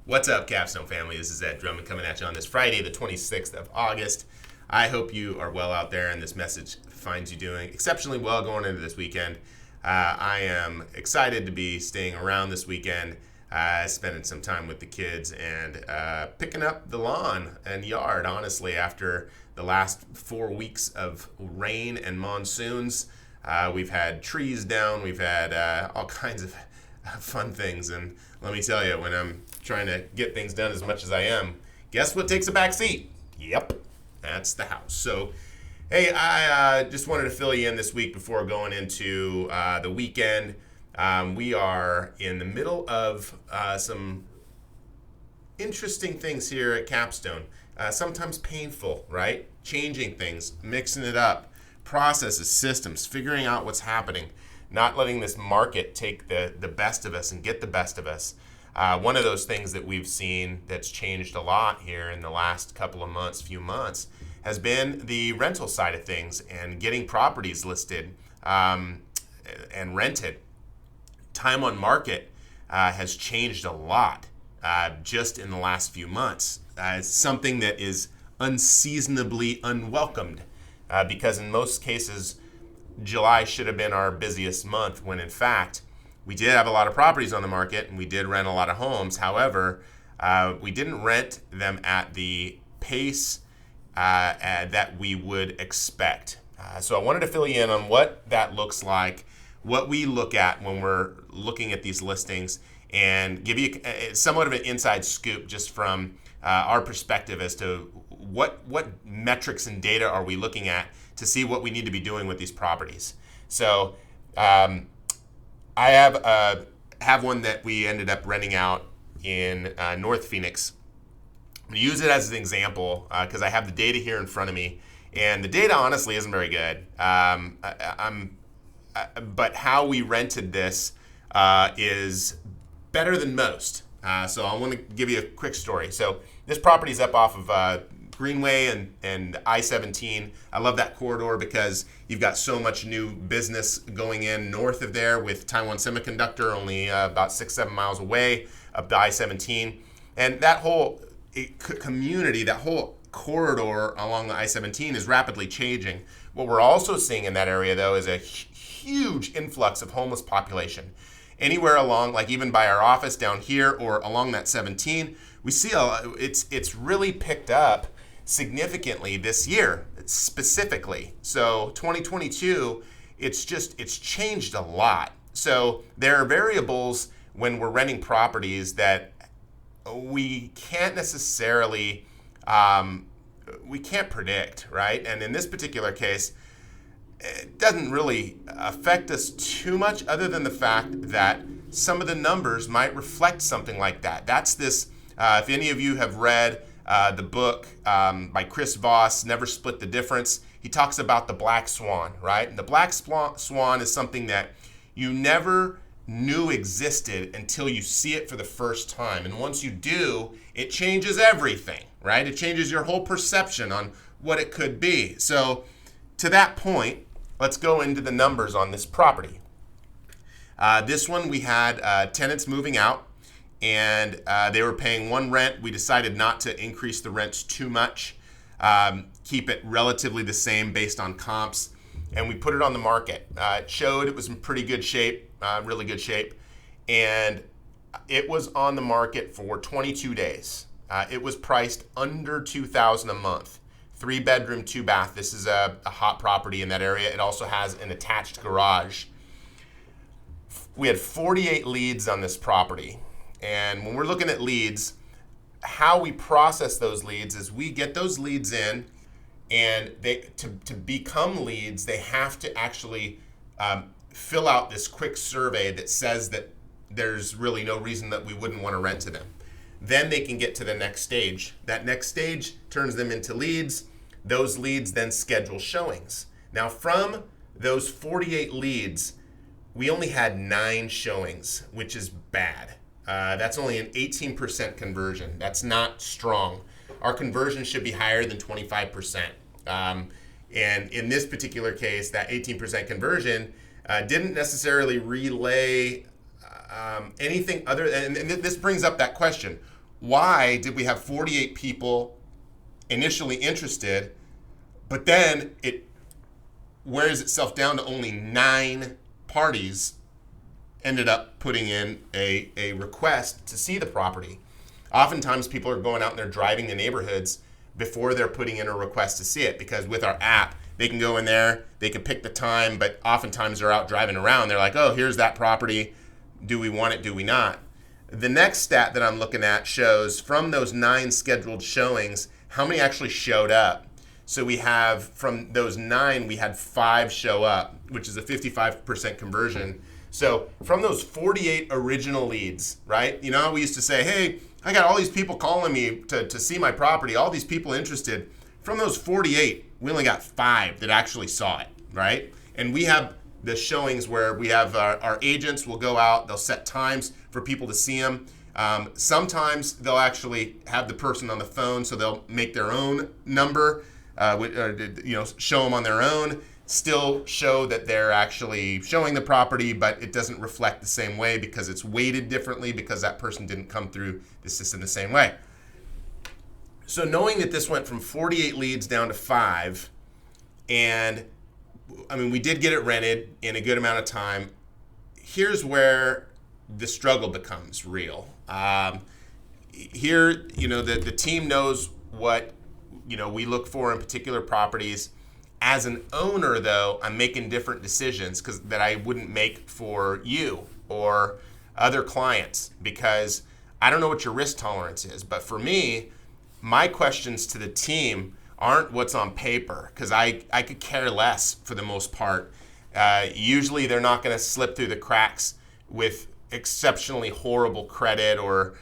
What's up, Capstone family? This is Drummond coming at you on this Friday, the 26th of August. I hope you are well out there and this message finds you doing exceptionally well going into this weekend. I am excited to be staying around this weekend, spending some time with the kids and picking up the lawn and yard, honestly, after the last 4 weeks of rain and monsoons. We've had trees down, we've had all kinds of fun things, and let me tell you, when I'm trying to get things done as much as I am, guess what takes a back seat? Yep, that's the house. So, hey, I just wanted to fill you in this week before going into the weekend. We are in the middle of some interesting things here at Capstone. Sometimes painful, right? Changing things, mixing it up, processes, systems, figuring out what's happening, not letting this market take the best of us and get the best of us. One of those things that we've seen that's changed a lot here in the last few months, has been the rental side of things and getting properties listed and rented. Time on market has changed a lot just in the last few months. It's something that is unseasonably unwelcomed because in most cases, July should have been our busiest month when in fact, we did have a lot of properties on the market and we did rent a lot of homes. However, we didn't rent them at the pace that we would expect. So I wanted to fill you in on what that looks like, what we look at when we're looking at these listings, and give you somewhat of an inside scoop just from our perspective as to what metrics and data are we looking at to see what we need to be doing with these properties. So I have one that we ended up renting out in North Phoenix. I'm going to use it as an example because I have the data here in front of me, and the data honestly isn't very good. But how we rented this is better than most. So I want to give you a quick story. So this property is up off of Greenway and I-17. I love that corridor because you've got so much new business going in north of there with Taiwan Semiconductor, only about 6-7 miles away up the I-17. And that whole community, that whole corridor along the I-17 is rapidly changing. What we're also seeing in that area, though, is a huge influx of homeless population. Anywhere along, like even by our office down here or along that 17, we see it's really picked up significantly this year, specifically. So 2022, it's changed a lot. So there are variables when we're renting properties that we can't necessarily, we can't predict, right? And in this particular case, it doesn't really affect us too much other than the fact that some of the numbers might reflect something like that. That's this, if any of you have read the book by Chris Voss, Never Split the Difference, he talks about the black swan, right? And the black swan is something that you never knew existed until you see it for the first time. And once you do, it changes everything, right? It changes your whole perception on what it could be. So to that point, let's go into the numbers on this property. This one, we had tenants moving out, and they were paying one rent. We decided not to increase the rents too much, keep it relatively the same based on comps, and we put it on the market. It showed it was in pretty good shape, really good shape, and it was on the market for 22 days. It was priced under $2,000 a month. 3-bedroom, 2-bath. This is a hot property in that area. It also has an attached garage. We had 48 leads on this property. And when we're looking at leads, how we process those leads is we get those leads in, and to become leads, they have to actually fill out this quick survey that says that there's really no reason that we wouldn't want to rent to them. Then they can get to the next stage. That next stage turns them into leads. Those leads then schedule showings. Now, from those 48 leads, we only had 9 showings, which is bad. That's only an 18% conversion. That's not strong. Our conversion should be higher than 25%. And in this particular case, that 18% conversion didn't necessarily relay anything other, and this brings up that question. why did we have 48 people initially interested, but then it wears itself down to only 9 parties ended up putting in a request to see the property. Oftentimes people are going out and they're driving the neighborhoods before they're putting in a request to see it, because with our app, they can go in there, they can pick the time, but oftentimes they're out driving around. They're like, oh, here's that property. Do we want it? Do we not? The next stat that I'm looking at shows from those 9 scheduled showings, how many actually showed up. So we have, from those 9, we had 5 show up, which is a 55% conversion. So from those 48 original leads, right? You know how we used to say, hey, I got all these people calling me to see my property, all these people interested. From those 48, we only got 5 that actually saw it, right? And we have the showings where we have our agents will go out, they'll set times for people to see them. Sometimes they'll actually have the person on the phone, so they'll make their own number, show them on their own, still show that they're actually showing the property, but it doesn't reflect the same way because it's weighted differently because that person didn't come through the system the same way. So knowing that this went from 48 leads down to 5, and I mean, we did get it rented in a good amount of time. Here's where the struggle becomes real. Here, the team knows what, we look for in particular properties. As an owner, though, I'm making different decisions that I wouldn't make for you or other clients, because I don't know what your risk tolerance is. But for me, my questions to the team aren't what's on paper, because I could care less for the most part. Usually they're not going to slip through the cracks with exceptionally horrible credit or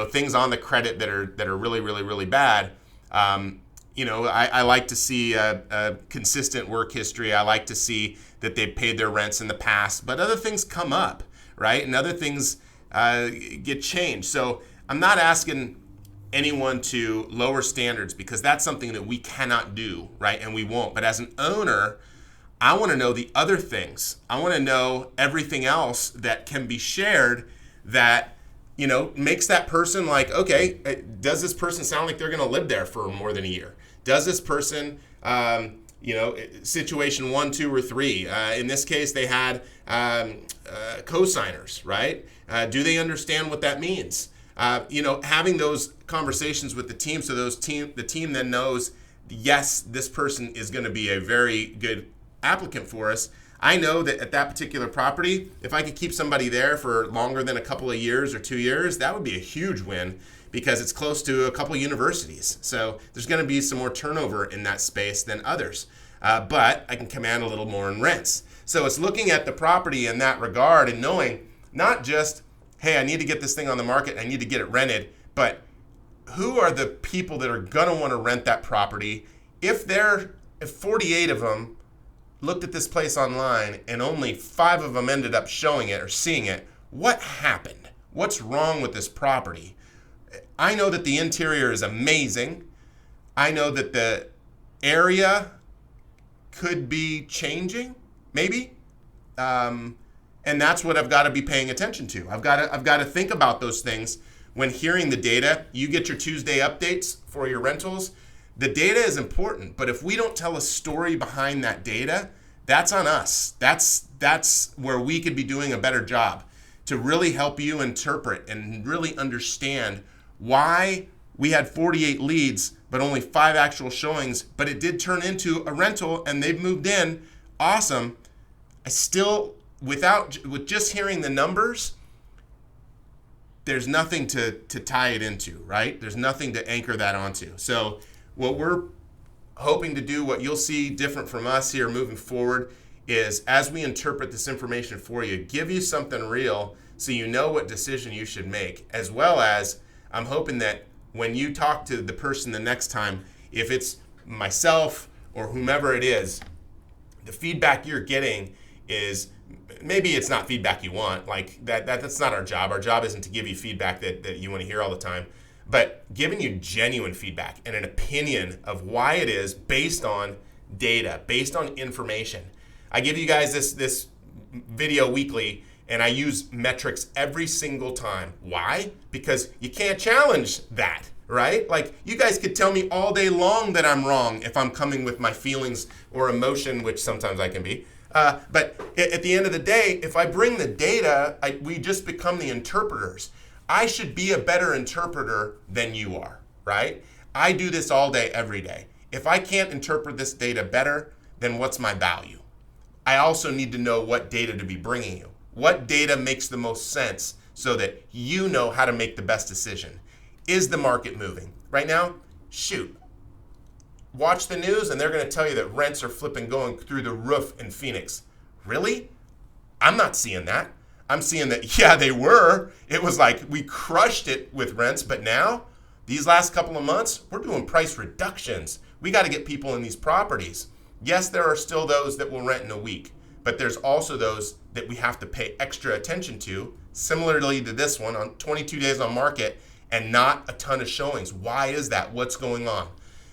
things on the credit that are really, really, really bad. I like to see a consistent work history. I like to see that they've paid their rents in the past, but other things come up, right? And other things get changed. So I'm not asking anyone to lower standards, because that's something that we cannot do, right? And we won't. But as an owner, I want to know the other things. I want to know everything else that can be shared that makes that person like, okay, does this person sound like they're going to live there for more than a year? Does this person, situation 1, 2, or 3, in this case, they had co-signers, right? Do they understand what that means? Having those conversations with the team, so the team then knows, yes, this person is going to be a very good applicant for us. I know that at that particular property, if I could keep somebody there for longer than a couple of years or 2 years, that would be a huge win, because it's close to a couple of universities. So there's going to be some more turnover in that space than others. But I can command a little more in rents. So it's looking at the property in that regard and knowing not just, hey, I need to get this thing on the market, I need to get it rented, but who are the people that are going to want to rent that property? If 48 of them looked at this place online and only 5 of them ended up showing it or seeing it, what happened? What's wrong with this property? I know that the interior is amazing. I know that the area could be changing, maybe. And that's what I've got to be paying attention to. I've got to think about those things when hearing the data. You get your Tuesday updates for your rentals. The data is important, but if we don't tell a story behind that data, that's on us. That's where we could be doing a better job to really help you interpret and really understand why we had 48 leads, but only 5 actual showings, but it did turn into a rental and they've moved in. Awesome. I still, with just hearing the numbers, there's nothing to tie it into, right? There's nothing to anchor that onto. So what we're hoping to do, what you'll see different from us here moving forward, is as we interpret this information for you, give you something real so you know what decision you should make, as well as I'm hoping that when you talk to the person the next time, if it's myself or whomever it is, the feedback you're getting is, maybe it's not feedback you want, like that's not our job. Our job isn't to give you feedback that you want to hear all the time, but giving you genuine feedback and an opinion of why it is based on data, based on information. I give you guys this video weekly, And I use metrics every single time. Why? Because you can't challenge that, right? Like, you guys could tell me all day long that I'm wrong if I'm coming with my feelings or emotion, which sometimes I can be. But at the end of the day, if I bring the data, we just become the interpreters. I should be a better interpreter than you are, right? I do this all day, every day. If I can't interpret this data better, then what's my value? I also need to know what data to be bringing you. What data makes the most sense so that you know how to make the best decision? Is the market moving? Right now, shoot. Watch the news and they're going to tell you that rents are flipping going through the roof in Phoenix. Really? I'm not seeing that. I'm seeing that, yeah, they were. It was like we crushed it with rents, but now, these last couple of months, we're doing price reductions. We got to get people in these properties. Yes, there are still those that will rent in a week, but there's also those that we have to pay extra attention to, similarly to this one, on 22 days on market and not a ton of showings. Why is that? What's going on?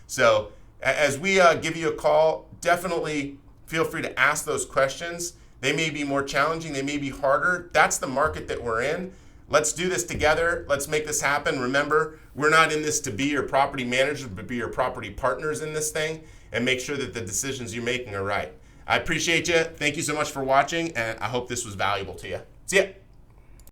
So as we give you a call, definitely feel free to ask those questions. They may be more challenging. They may be harder. That's the market that we're in. Let's do this together. Let's make this happen. Remember, we're not in this to be your property managers, but be your property partners in this thing and make sure that the decisions you're making are right. I appreciate you. Thank you so much for watching, and I hope this was valuable to you. See ya.